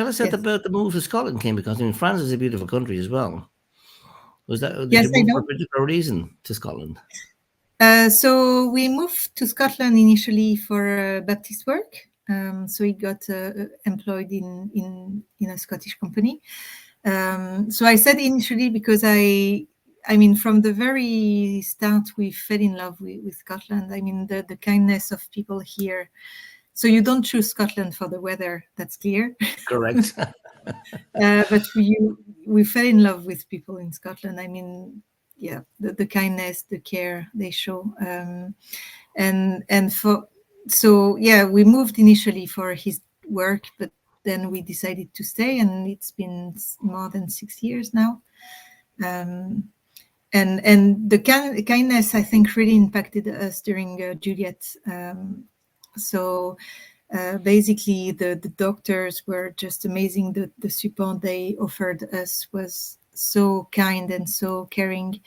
us Yes. about the move to Scotland came, because I mean, France is a beautiful country as well. Did Yes, you I move for know. a particular reason to Scotland? So we moved to Scotland initially for Baptist work. So he got employed in a Scottish company. So I said initially because I mean, from the very start, we fell in love with Scotland. I mean, the kindness of people here. So you don't choose Scotland for the weather, that's clear. Correct. But we fell in love with people in Scotland. I mean, yeah, the kindness, the care they show, so yeah, we moved initially for his work, but then we decided to stay, and it's been more than 6 years now. And the kindness, I think, really impacted us during Juliette. So basically, the doctors were just amazing. The support they offered us was so kind and so caring.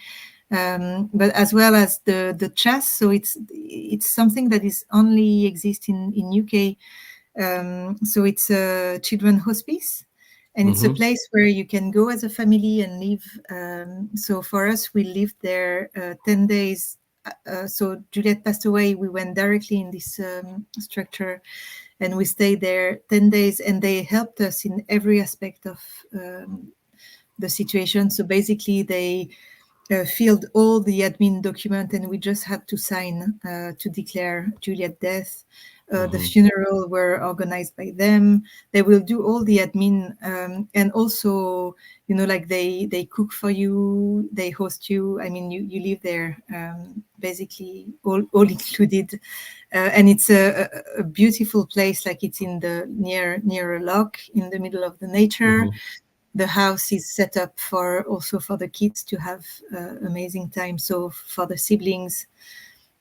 But as well as the chess, so it's something that is only exist in UK. So it's a children hospice, and it's a place where you can go as a family and live. So for us, we lived there 10 days. So Juliette passed away. We went directly in this structure, and we stayed there 10 days, and they helped us in every aspect of the situation. So basically, they filled all the admin document, and we just had to sign to declare Juliette's death. The funeral were organized by them. They will do all the admin, and also, you know, like they cook for you, they host you. I mean, you live there, basically all included, and it's a beautiful place. Like it's in the near a loch in the middle of the nature. The house is set up for the kids to have amazing time. So for the siblings,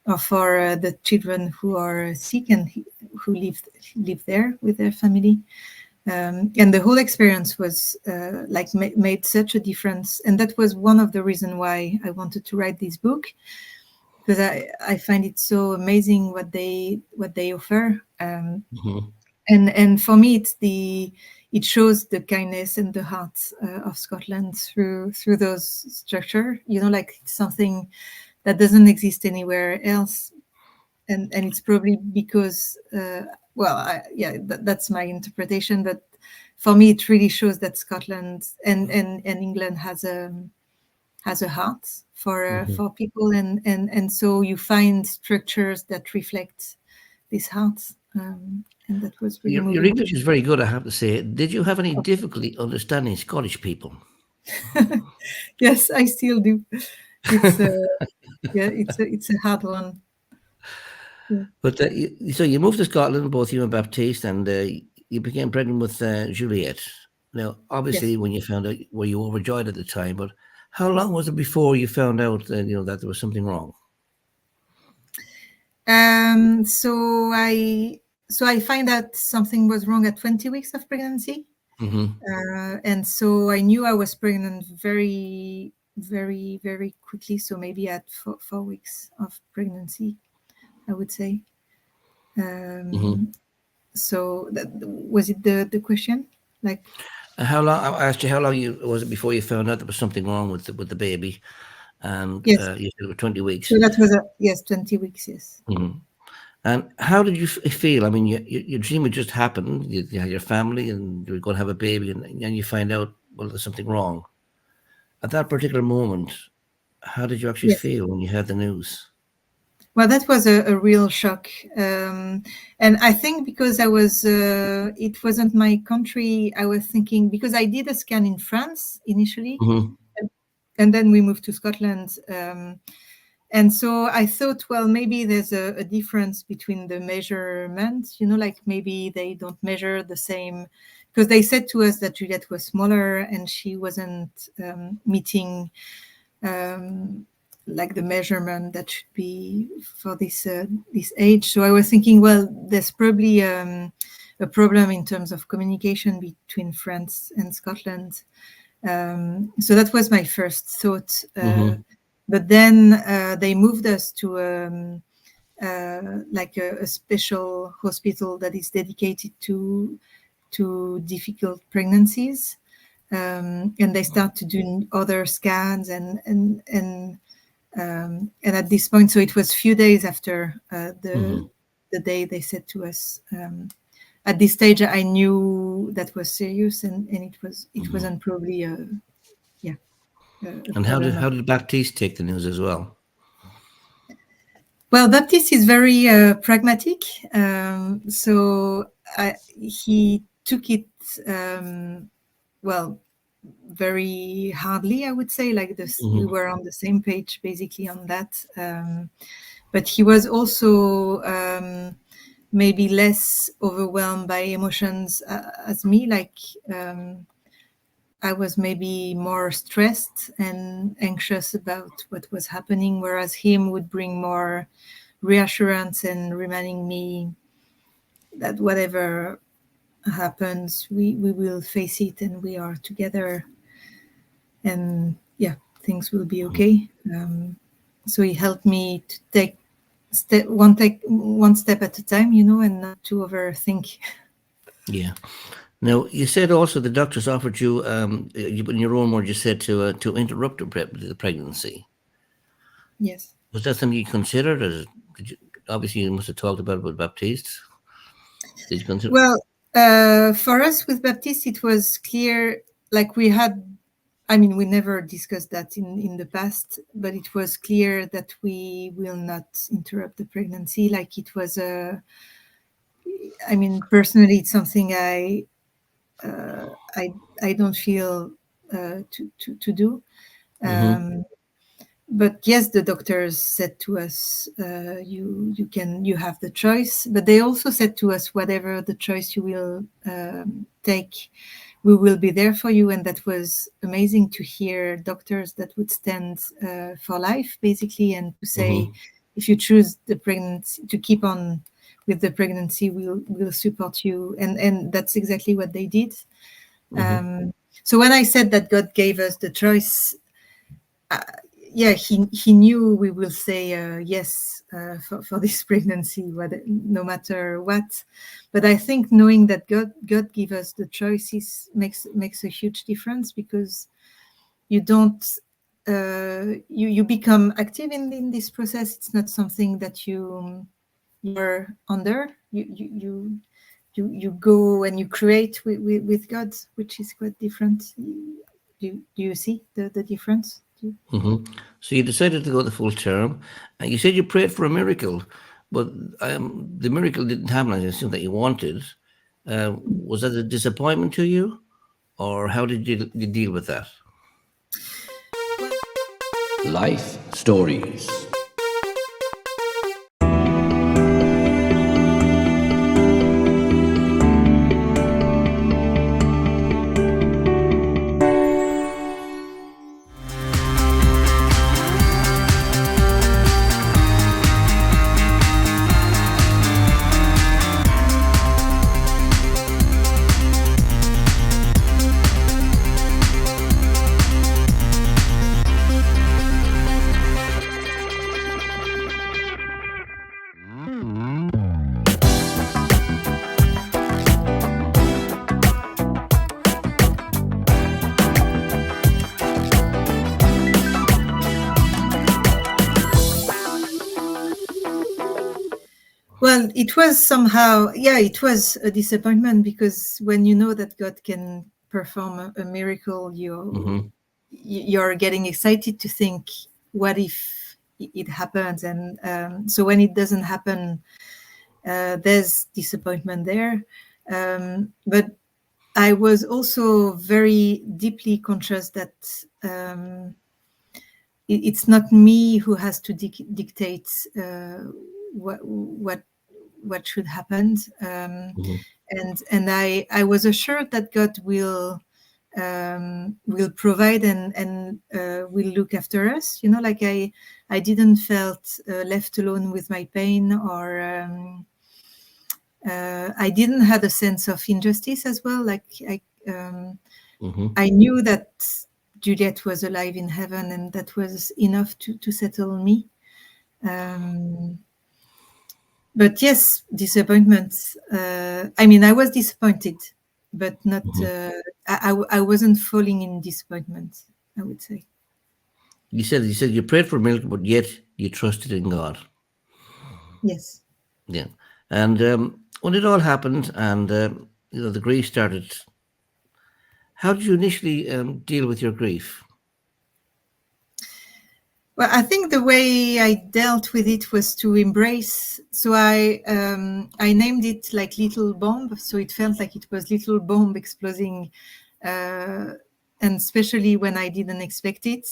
or for the children who are sick and who live there with their family. And the whole experience was made such a difference. And that was one of the reasons why I wanted to write this book, because I find it so amazing what they offer. And for me, it shows the kindness and the heart of Scotland through those structure. You know, like it's something that doesn't exist anywhere else, and it's probably because that's my interpretation. But for me, it really shows that Scotland and England has a heart for people, and so you find structures that reflect this heart. And that was really moving. Your English is very good, I have to say. Did you have any difficulty understanding Scottish people? Yes, I still do. It's a hard one. Yeah. But so you moved to Scotland, both you and Baptiste, and you became pregnant with Juliette. Now, obviously, Yes. when you found out, were you overjoyed at the time? But how long was it before you found out, that there was something wrong? So I find out something was wrong at 20 weeks of pregnancy. And so I knew I was pregnant very, very, very quickly. So maybe at 4 weeks of pregnancy, I would say. So was it the question? Like, how long? I asked you how long was it before you found out there was something wrong with the baby, and yes. You said it was 20 weeks. So that was 20 weeks. Yes. And how did you feel? I mean, your dream had just happened. You had your family, and you were going to have a baby, and you find out, well, there's something wrong. At that particular moment, how did you actually feel when you heard the news? Well, that was a real shock. And I think because I was, it wasn't my country, I was thinking, because I did a scan in France initially, and then we moved to Scotland. And so I thought, well, maybe there's a difference between the measurements, like maybe they don't measure the same, because they said to us that Juliette was smaller and she wasn't meeting like the measurement that should be for this age. So I was thinking, well, there's probably a problem in terms of communication between France and Scotland. So that was my first thought. But then they moved us to a special hospital that is dedicated to to difficult pregnancies, and they start to do other scans, and at this point, so it was few days after the day they said to us. At this stage, I knew that was serious, and it wasn't probably a And problem. how did Baptiste take the news as well? Well, Baptiste is very pragmatic, so he took it well very hardly, I would say. Like this, we were on the same page basically on that. But he was also maybe less overwhelmed by emotions as me. Like I was maybe more stressed and anxious about what was happening, whereas him would bring more reassurance and reminding me that whatever happens, we will face it, and we are together, and yeah, things will be okay. So he helped me to take one step at a time, and not to overthink. Yeah. Now, you said also the doctors offered you, in your own words, you said to interrupt the pregnancy. Yes. Was that something you considered? Obviously, you must have talked about it with Baptiste. Did you consider? Well, for us with Baptiste, it was clear, like we never discussed that in the past, but it was clear that we will not interrupt the pregnancy. Like it was personally, it's something I don't feel to do. But yes, the doctors said to us, you have the choice. But they also said to us, whatever the choice you will take, we will be there for you. And that was amazing to hear doctors that would stand for life, basically, and to say, if you choose the pregnancy, to keep on with the pregnancy, we'll support you. And that's exactly what they did. So when I said that God gave us the choice, he knew we will say yes for this pregnancy, no matter what. But I think knowing that God give us the choices makes a huge difference, because you don't you become active in this process. It's not something that you're under. You go and you create with God, which is quite different. Do you see the difference? So you decided to go the full term, and you said you prayed for a miracle, but the miracle didn't happen as something that you wanted. Was that a disappointment to you, or how did you deal with that? Life Stories. Well, it was somehow, it was a disappointment, because when you know that God can perform a miracle, you're getting excited to think, what if it happens? And so when it doesn't happen, there's disappointment there. But I was also very deeply conscious that it's not me who has to dictate what should happen, and I was assured that God will provide and will look after us. Like I didn't felt left alone with my pain, or I didn't have a sense of injustice as well. Like I knew that Juliette was alive in heaven, and that was enough to settle me. But yes, disappointments. I was disappointed. but not. Mhm. I wasn't falling in disappointment, I would say. You said you prayed for a miracle, but yet you trusted in God. Yes. Yeah, and when it all happened, and the grief started, how did you initially deal with your grief? Well, I think the way I dealt with it was to embrace. So I named it like Little Bomb. So it felt like it was little bomb exploding, and especially when I didn't expect it.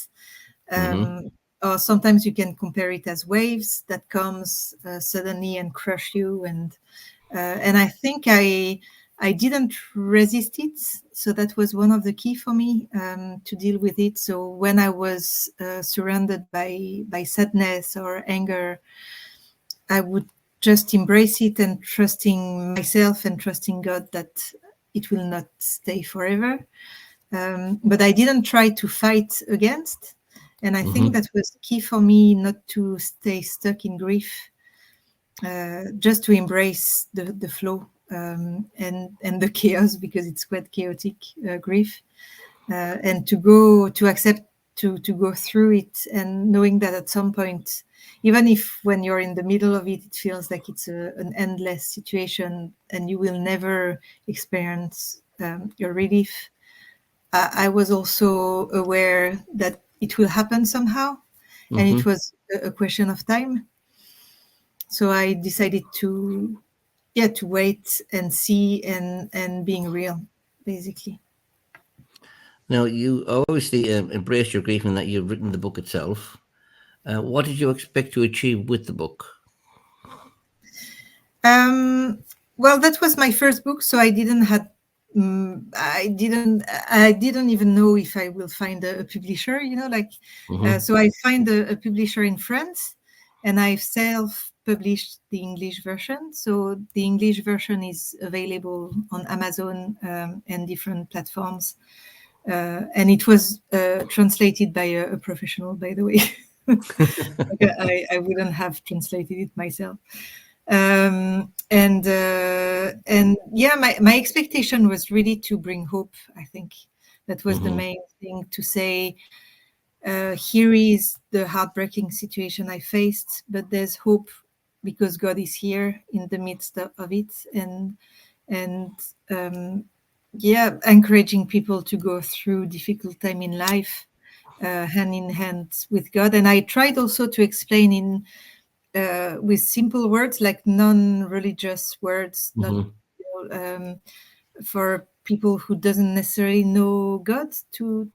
Mm-hmm. Or sometimes you can compare it as waves that comes suddenly and crush you. And I think I didn't resist it, so that was one of the key for me to deal with it. So when I was surrounded by sadness or anger, I would just embrace it and trusting myself and trusting God that it will not stay forever. But I didn't try to fight against, and I think Mm-hmm. that was key for me not to stay stuck in grief, just to embrace the flow and the chaos, because it's quite chaotic, grief, and to accept to go through it, and knowing that at some point, even if when you're in the middle of it, it feels like it's an endless situation and you will never experience your relief. I was also aware that it will happen somehow, and it Mm-hmm. was a question of time. So I decided to wait and see and being real, basically. Now, you obviously embraced your grief and that you've written the book itself. What did you expect to achieve with the book? Um, well, that was my first book, so I didn't had. I didn't even know if I will find a publisher. Like, Mm-hmm. so I find a publisher in France, and I've self-published the English version. So the English version is available on Amazon and different platforms. And it was translated by a professional, by the way. Like, I wouldn't have translated it myself. And yeah, my expectation was really to bring hope. I think that was the Mm-hmm. main thing, to say, here is the heartbreaking situation I faced, but there's hope because God is here in the midst of it, and um, yeah, encouraging people to go through difficult time in life, hand in hand with God. And I tried also to explain in with simple words, like non-religious words, not Mm-hmm. for people who doesn't necessarily know God, to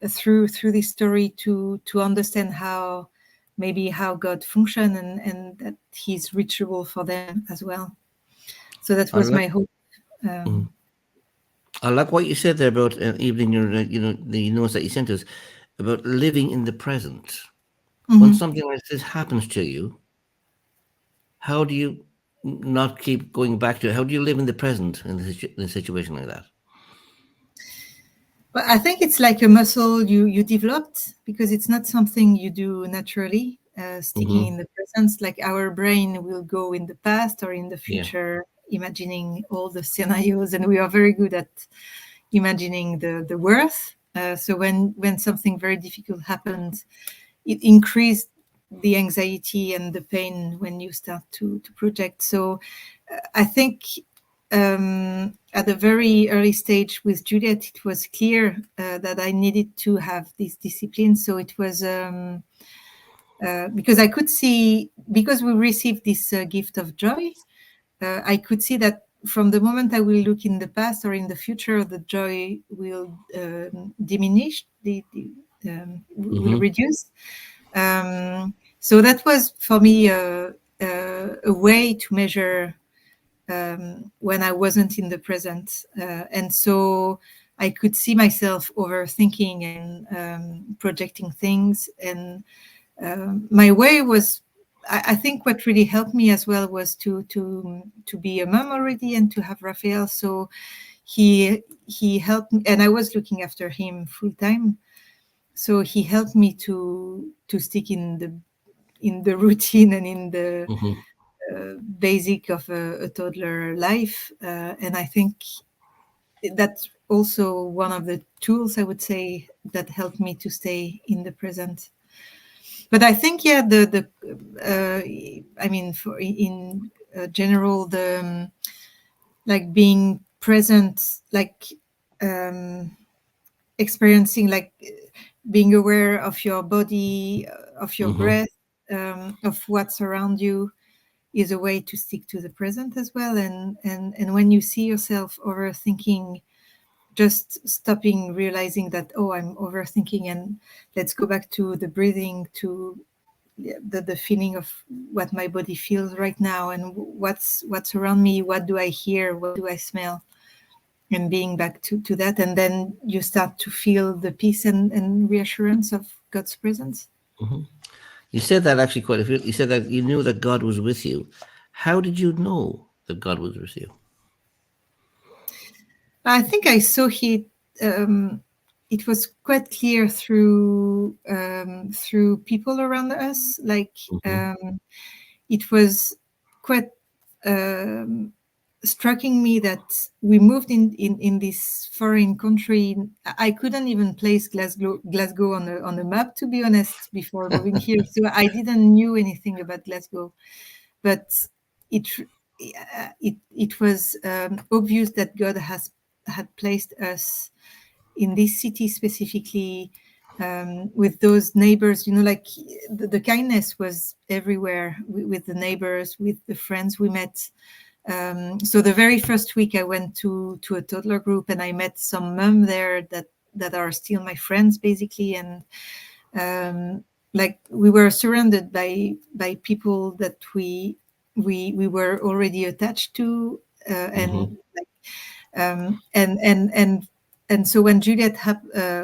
through this story to understand how God function, and that He's reachable for them as well. So that I was like. my hope. Mhm. Um, I like what you said there about even in your the notes that you sent us about living in the present. When mhm. something like this happens to you, how do you not keep going back to it? How do you live in the present in a situation like that? But I think it's like a muscle you developed, because it's not something you do naturally. Sticking Mm-hmm. in the present, like our brain will go in the past or in the Yeah. future, imagining all the scenarios, and we are very good at imagining the worst. So when something very difficult happens, it increased the anxiety and the pain when you start to project. So I think at a very early stage with Juliette, it was clear that I needed to have this discipline. So it was because I could see, because we received this gift of joy, I could see that from the moment I will look in the past or in the future, the joy will diminish, will Mm-hmm. reduce. So that was for me a way to measure when I wasn't in the present. And so I could see myself overthinking and projecting things. And my way was, I think what really helped me as well was to be a mom already and to have Raphael. So he helped me, and I was looking after him full time. So he helped me to stick in the routine and in the Mm-hmm. basic of a toddler life. And I think that's also one of the tools, I would say, that helped me to stay in the present. But I think, yeah, I mean, in general, like being present, like experiencing, like being aware of your body, of your breath, of what's around you, is a way to stick to the present as well. And when you see yourself overthinking, just stopping, realizing that, oh, I'm overthinking, and let's go back to the breathing, to the feeling of what my body feels right now, and what's around me, what do I hear, what do I smell, and being back to that. And then you start to feel the peace and reassurance of God's presence. You said that actually quite a few. You said that you knew that God was with you. How did you know that God was with you? I think I saw it was quite clear through people around us. Like it was quite striking me that we moved in this foreign country. I couldn't even place Glasgow on a map, to be honest, before moving here. So I didn't knew anything about Glasgow, but it was obvious that God had placed us in this city specifically, with those neighbors, like the kindness was everywhere, with the neighbors, with the friends we met. So the very first week I went to a toddler group, and I met some mom there that are still my friends, basically. And like we were surrounded by people that we were already attached to, and and so when Juliette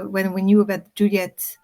when we knew about Juliette,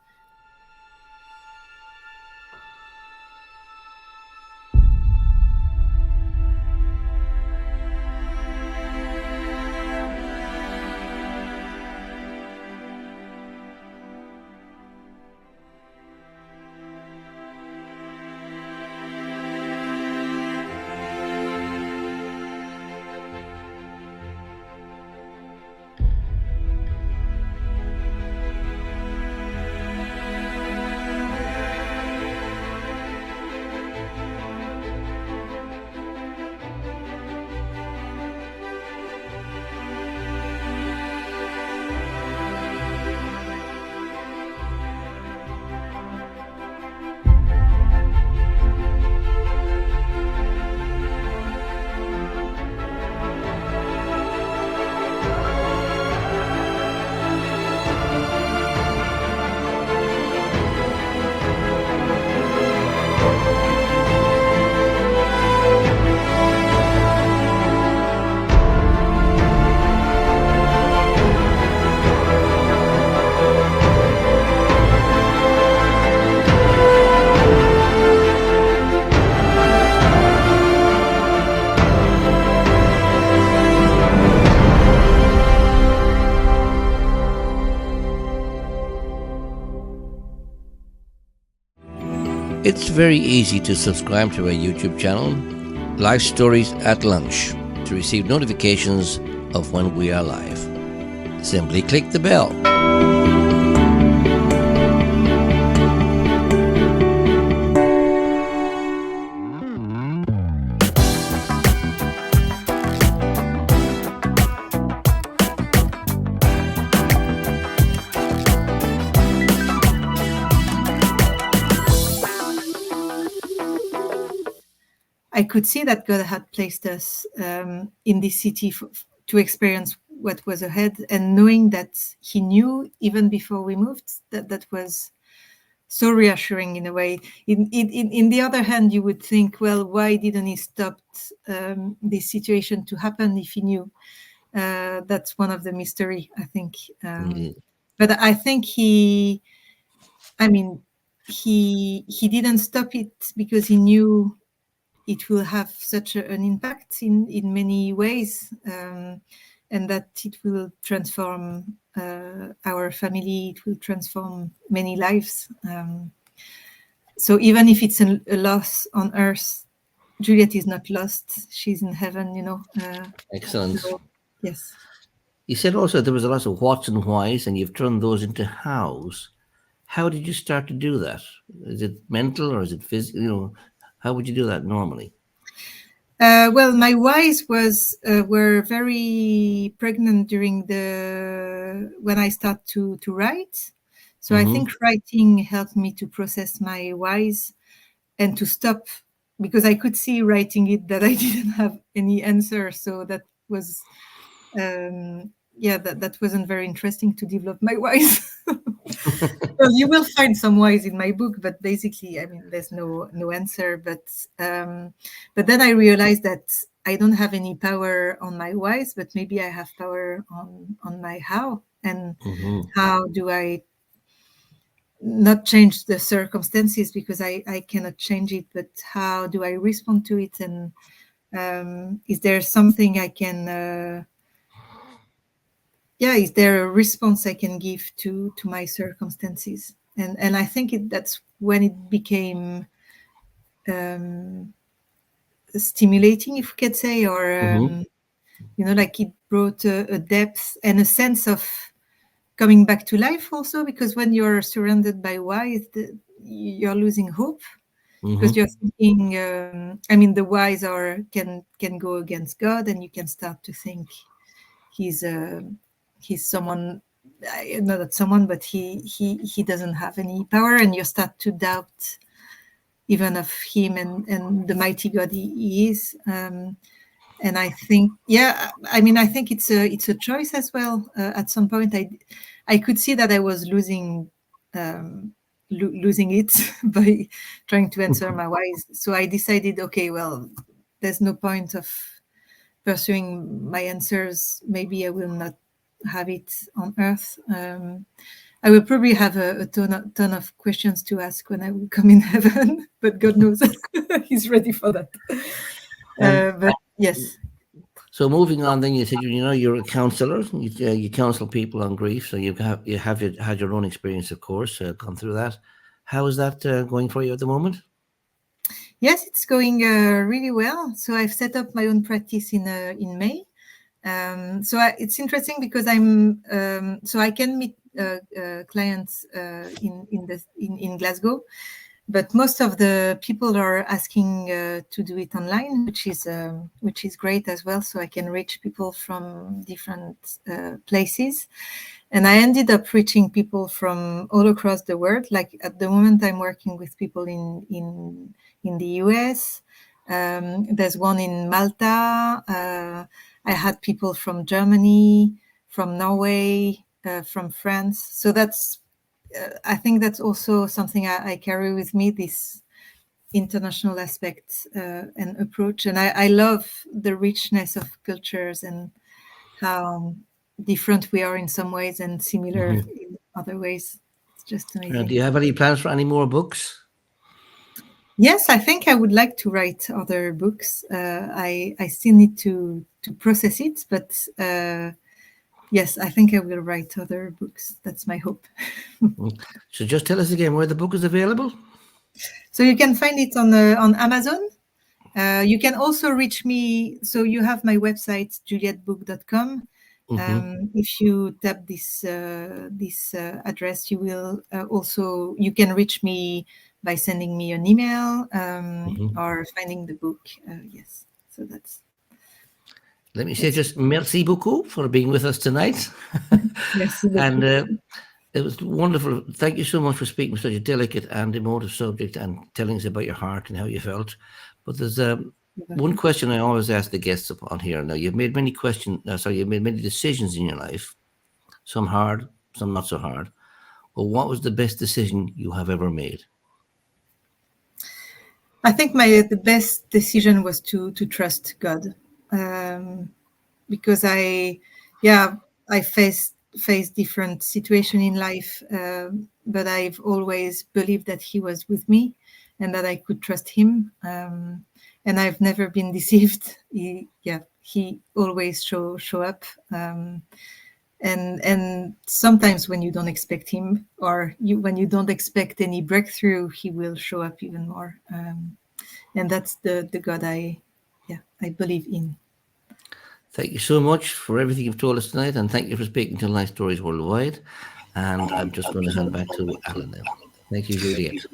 It's very easy to subscribe to our YouTube channel, Life Stories at Lunch, to receive notifications of when we are live. Simply click the bell. I could see that God had placed us in this city to experience what was ahead, and knowing that He knew even before we moved, that was so reassuring in a way. In the other hand, you would think, well, why didn't He stop this situation to happen if He knew? That's one of the mystery, I think. But I think He didn't stop it because He knew it will have such an impact in many ways, and that it will transform our family, it will transform many lives. So even if it's a loss on earth, Juliette is not lost. She's in heaven, Excellent. So, yes. You said also there was a lot of whats and whys, and you've turned those into hows. How did you start to do that? Is it mental or is it physical? How would you do that normally? Well, my whys were very pregnant during when I start to write. So I think writing helped me to process my whys and to stop, because I could see writing it that I didn't have any answer. So that was that wasn't very interesting to develop my whys. Well, you will find some whys in my book, but basically, I mean, there's no answer. But then I realized that I don't have any power on my whys, but maybe I have power on my how. And how do I not change the circumstances, because I cannot change it, but how do I respond to it? And is there something I can is there a response I can give to my circumstances? And I think that's when it became stimulating, if we could say, or like it brought a depth and a sense of coming back to life also, because when you're surrounded by whys, you're losing hope, because you're thinking, I mean, the whys can go against God, and you can start to think he's someone, not someone, but he doesn't have any power, and you start to doubt even of him and the mighty God he is. And I think, I mean, I think it's a choice as well. At some point, I could see that I was losing it by trying to answer my whys. So I decided, okay, well, there's no point of pursuing my answers. Maybe I will not have it on Earth. I will probably have a ton of questions to ask when I will come in heaven, but God knows He's ready for that. But yes. So moving on, then you said you're a counsellor. You counsel people on grief. So you have had your own experience, of course, gone through that. How is that going for you at the moment? Yes, it's going really well. So I've set up my own practice in May. It's interesting because I can meet clients in Glasgow, but most of the people are asking to do it online, which is great as well. So I can reach people from different places, and I ended up reaching people from all across the world. Like at the moment, I'm working with people in the US. There's one in Malta. I had people from Germany, from Norway, from France. So that's, I think that's also something I carry with me, this international aspect and approach. And I love the richness of cultures and how different we are in some ways and similar in other ways. It's just amazing. Do you have any plans for any more books? Yes, I think I would like to write other books. I still need to process it, but yes, I think I will write other books. That's my hope. So just tell us again where the book is available. So you can find it on Amazon. You can also reach me. So you have my website, juliettebook.com. If you tap this address, you will you can reach me by sending me an email or finding the book. Yes, so that's. Let me say just merci beaucoup for being with us tonight. Merci beaucoup. And it was wonderful. Thank you so much for speaking such a delicate and emotive subject and telling us about your heart and how you felt. But there's one question I always ask the guests on here. Now, you've made many decisions in your life, some hard, some not so hard. But what was the best decision you have ever made? I think the best decision was to trust God, because I faced different situations in life, but I've always believed that He was with me and that I could trust Him, and I've never been deceived. He always show up, and sometimes when you don't expect Him, or when you don't expect any breakthrough, He will show up even more, and that's the God I believe in. Thank you so much for everything you've told us tonight, and thank you for speaking to Life Stories Worldwide. And I'm just going to hand back to Alan now. Thank you, Juliette.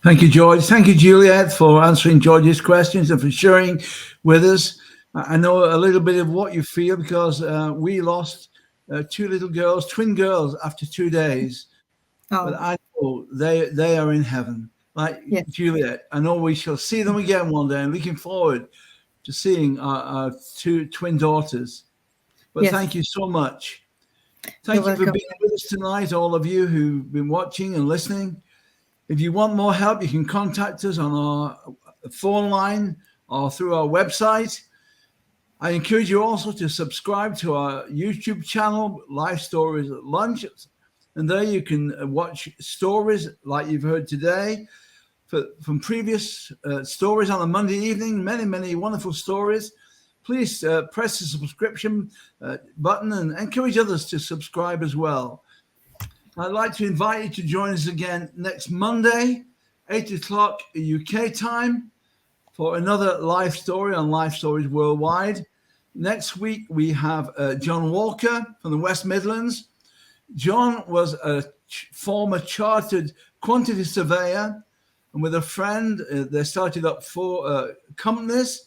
Thank you, George. Thank you, Juliette, for answering George's questions and for sharing with us. I know a little bit of what you feel, because we lost 2 little girls, twin girls, after 2 days. Oh. But I know they are in heaven. Like Juliette, I know we shall see them again one day, and looking forward to seeing our 2 twin daughters. But thank you so much. Thank you for being with us tonight, all of you who've been watching and listening. If you want more help, you can contact us on our phone line or through our website. I encourage you also to subscribe to our YouTube channel, Life Stories at Lunch. And there you can watch stories like you've heard today from previous stories on a Monday evening, many, many wonderful stories. Please press the subscription button and encourage others to subscribe as well. I'd like to invite you to join us again next Monday, 8 o'clock UK time, for another life story on Life Stories Worldwide. Next week, we have John Walker from the West Midlands. John was a former chartered quantity surveyor, and with a friend, they started up 4 companies.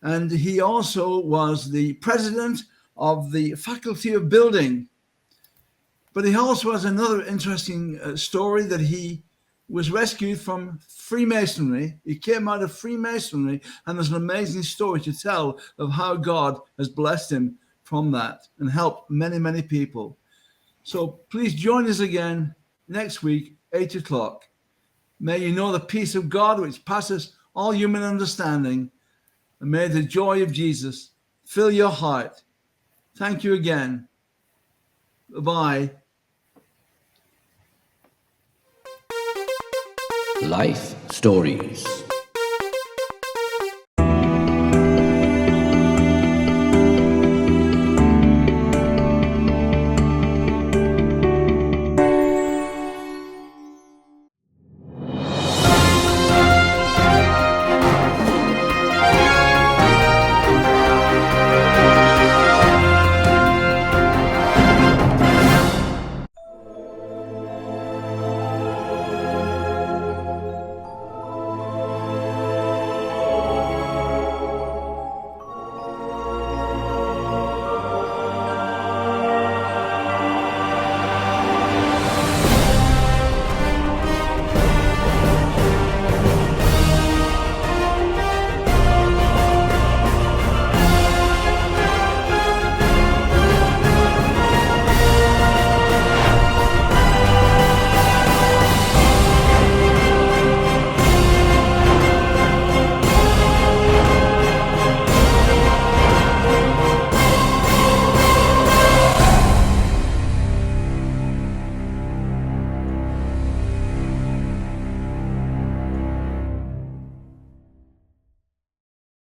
And he also was the president of the Faculty of Building. But he also has another interesting story, that he was rescued from Freemasonry. He came out of Freemasonry, and there's an amazing story to tell of how God has blessed him from that and helped many, many people. So please join us again next week, 8 o'clock. May you know the peace of God which passes all human understanding, and may the joy of Jesus fill your heart. Thank you again. Bye-bye. Life Stories.